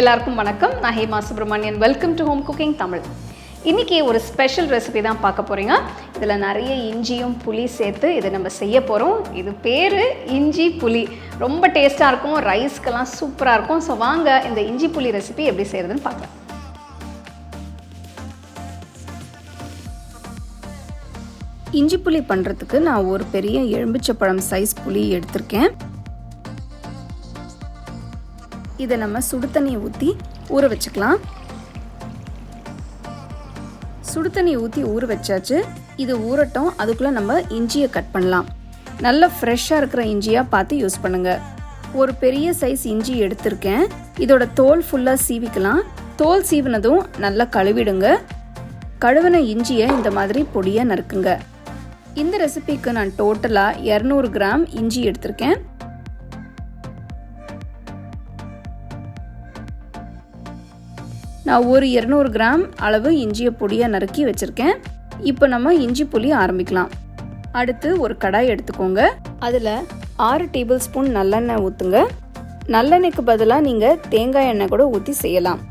எல்லாருக்கும் வணக்கம். நான் Hema Subramanian. Welcome to home cooking Tamil. இன்றைக்கி ஒரு ஸ்பெஷல் ரெசிபி தான் பார்க்க போகிறீங்க. இதில் நிறைய இஞ்சியும் புளி சேர்த்து இதை நம்ம செய்ய போகிறோம். இது பேர் இஞ்சி புளி. ரொம்ப டேஸ்ட்டாக இருக்கும், ரைஸ்க்கெல்லாம் சூப்பராக இருக்கும். ஸோ வாங்க இந்த இஞ்சி புளி ரெசிபி எப்படி செய்கிறதுன்னு பார்க்கலாம். இஞ்சி புளி பண்ணுறதுக்கு நான் ஒரு பெரிய எலுமிச்சைப்பழம் சைஸ் புளி எடுத்திருக்கேன். இதை நம்ம சுடு தண்ணி ஊற்றி ஊற வச்சுக்கலாம். சுடு தண்ணி ஊற்றி ஊற வச்சாச்சு. இது ஊறட்டும். அதுக்குள்ளே நம்ம இஞ்சியை கட் பண்ணலாம். நல்ல ஃப்ரெஷ்ஷாக இருக்கிற இஞ்சியாக பார்த்து யூஸ் பண்ணுங்கள். ஒரு பெரிய சைஸ் இஞ்சி எடுத்திருக்கேன். இதோட தோல் ஃபுல்லாக சீவிக்கலாம். தோல் சீவினதும் நல்லா கழுவிடுங்க. கழுவின இஞ்சியை இந்த மாதிரி பொடியாக நறுக்குங்க. இந்த ரெசிபிக்கு நான் டோட்டலாக 200 கிராம் இஞ்சி எடுத்திருக்கேன். நான் ஒரு 200 கிராம் அளவு இஞ்சியை பொடியாக நறுக்கி வச்சுருக்கேன். இப்போ நம்ம இஞ்சி புளி ஆரம்பிக்கலாம். அடுத்து ஒரு கடாய் எடுத்துக்கோங்க. அதில் 6 டேபிள் ஸ்பூன் நல்லெண்ணெய் ஊற்றுங்க. நல்லெண்ணெய்க்கு பதிலாக நீங்கள் தேங்காய் எண்ணெய் கூட ஊற்றி செய்யலாம்.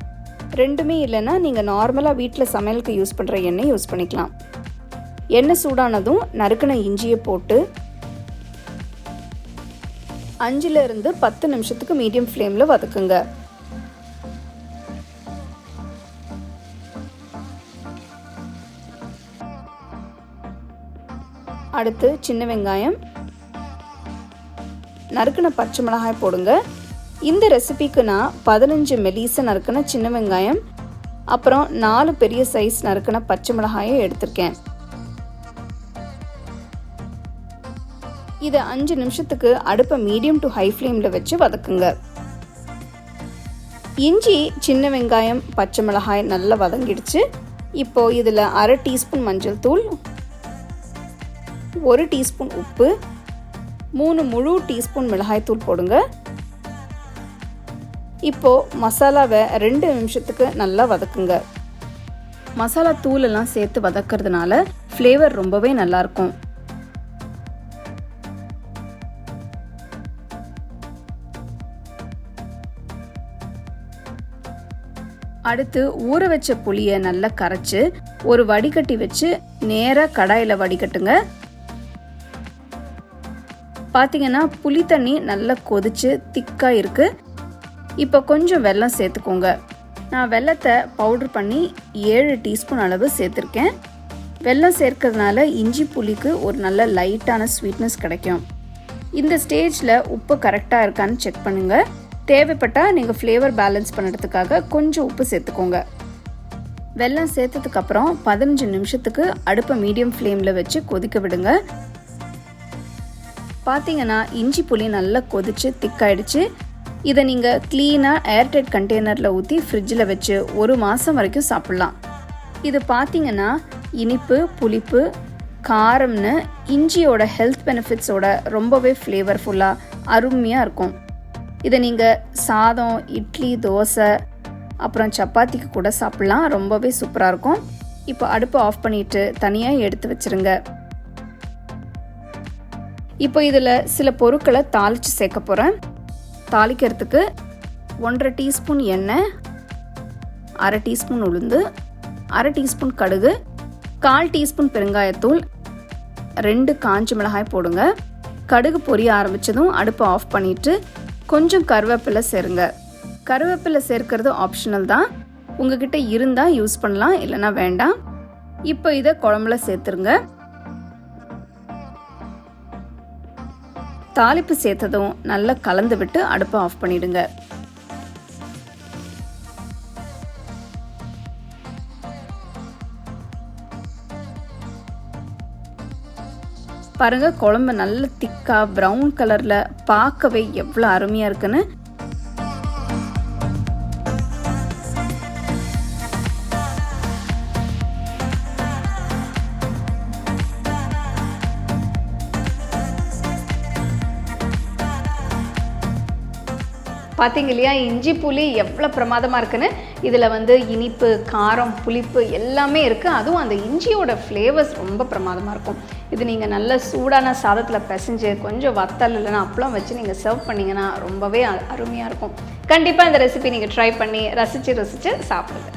ரெண்டுமே இல்லைன்னா நீங்கள் நார்மலாக வீட்டில் சமையலுக்கு யூஸ் பண்ணுற எண்ணெய் யூஸ் பண்ணிக்கலாம். எண்ணெய் சூடானதும் நறுக்கின இஞ்சியை போட்டு 5லிருந்து 10 நிமிஷத்துக்கு மீடியம் ஃப்ளேமில் வதக்குங்க. அடுத்து சின்ன வெங்காயம், நறுக்கின பச்சை மிளகாய் போடுங்க. இந்த ரெசிபிக்கு நான் 15 மெலிசா நறுக்கின சின்ன வெங்காயம், அப்புறம் 4 பெரிய சைஸ் நறுக்கின பச்சை மிளகாயை எடுத்திருக்கேன். இதை 5 நிமிஷத்துக்கு அடுப்பை மீடியம் டு ஹை ஃப்ளேமில் வச்சு வதக்குங்க. இஞ்சி, சின்ன வெங்காயம், பச்சை மிளகாய் நல்லா வதங்கிடுச்சு. இப்போது இதில் 1/2 டீஸ்பூன் மஞ்சள் தூள், 1 டீஸ்பூன் உப்பு, 3 முழு டீஸ்பூன் மிளகாய்த்தூள் போடுங்க. இப்போது மசாலாவை 2 நிமிஷத்துக்கு நல்லா வதக்குங்க. மசாலா தூளெல்லாம் சேர்த்து வதக்கிறதுனால ஃப்ளேவர் ரொம்பவே நல்லாயிருக்கும். அடுத்து ஊற வச்ச புளியை நல்லா கரைச்சி ஒரு வடிகட்டி வச்சு நேராக கடாயில் வடிகட்டுங்க. பார்த்தீங்கன்னா புளி தண்ணி நல்லா கொதிச்சு திக்காக இருக்குது. இப்போ கொஞ்சம் வெல்லம் சேர்த்துக்கோங்க. நான் வெல்லத்தை பவுடர் பண்ணி 7 டீஸ்பூன் அளவு சேர்த்துருக்கேன். வெல்லம் சேர்க்கறதுனால இஞ்சி புளிக்கு ஒரு நல்ல லைட்டான ஸ்வீட்னஸ் கிடைக்கும். இந்த ஸ்டேஜில் உப்பு கரெக்டாக இருக்கான்னு செக் பண்ணுங்கள். தேவைப்பட்டால் நீங்கள் ஃப்ளேவர் பேலன்ஸ் பண்ணுறதுக்காக கொஞ்சம் உப்பு சேர்த்துக்கோங்க. வெல்லம் சேர்த்ததுக்கப்புறம் 15 நிமிஷத்துக்கு அடுப்பை மீடியம் ஃப்ளேமில் வச்சு கொதிக்க விடுங்க. பார்த்தீங்கன்னா இஞ்சி புளி நல்லா கொதிச்சு திக்காயிடுச்சு. இதை நீங்கள் க்ளீனாக ஏர்டைட் கண்டெய்னரில் ஊற்றி ஃப்ரிட்ஜில் வச்சு 1 மாதம் வரைக்கும் சாப்பிட்லாம். இது பார்த்தீங்கன்னா இனிப்பு, புளிப்பு, காரம்னு இஞ்சியோட ஹெல்த் பெனிஃபிட்ஸோட ரொம்பவே ஃப்ளேவர்ஃபுல்லாக அருமையாக இருக்கும். இதை நீங்கள் சாதம், இட்லி, தோசை, அப்புறம் சப்பாத்திக்கு கூட சாப்பிட்லாம். ரொம்பவே சூப்பராக இருக்கும். இப்போ அடுப்பை ஆஃப் பண்ணிவிட்டு தனியாக எடுத்து வச்சுருங்க. இப்போ இதில் சில பொருட்களை தாளித்து சேர்க்க போகிறேன். தாளிக்கிறதுக்கு 1/2 டீஸ்பூன் எண்ணெய், 1/2 டீஸ்பூன் உளுந்து, 1/2 டீஸ்பூன் கடுகு, 1/4 டீஸ்பூன் பெருங்காயத்தூள், 2 காஞ்ச மிளகாய் போடுங்க. கடுகு பொரிய ஆரம்பித்ததும் அடுப்பை ஆஃப் பண்ணிவிட்டு கொஞ்சம் கருவேப்பிலை சேருங்க. கருவேப்பிலை சேர்க்கறது ஆப்ஷனல் தான். உங்ககிட்ட இருந்தால் யூஸ் பண்ணலாம், இல்லைனா வேண்டாம். இப்போ இதை குழம்புல சேர்த்துருங்க. தாளிப்பு சேர்த்ததும் நல்லா கலந்து விட்டு அடுப்பை ஆஃப் பண்ணிடுங்க. பாருங்க, குழம்பு நல்ல திக்கா ப்ரௌன் கலர்ல பார்க்கவே எவ்வளோ அருமையா இருக்குன்னு. பார்த்தீங்க இல்லையா இஞ்சி புளி எவ்வளோ பிரமாதமாக இருக்குன்னு. இதில் வந்து இனிப்பு, காரம், புளிப்பு எல்லாமே இருக்குது. அதுவும் அந்த இஞ்சியோட ஃப்ளேவர்ஸ் ரொம்ப பிரமாதமாக இருக்கும். இது நீங்கள் நல்ல சூடான சாதத்தில் பிசைஞ்சு கொஞ்சம் வத்தல் இல்லைன்னா அப்பளம் வச்சு நீங்கள் சர்வ் பண்ணிங்கன்னா ரொம்பவே அருமையாக இருக்கும். கண்டிப்பாக இந்த ரெசிபி நீங்கள் ட்ரை பண்ணி ரசித்து சாப்பிடுங்க.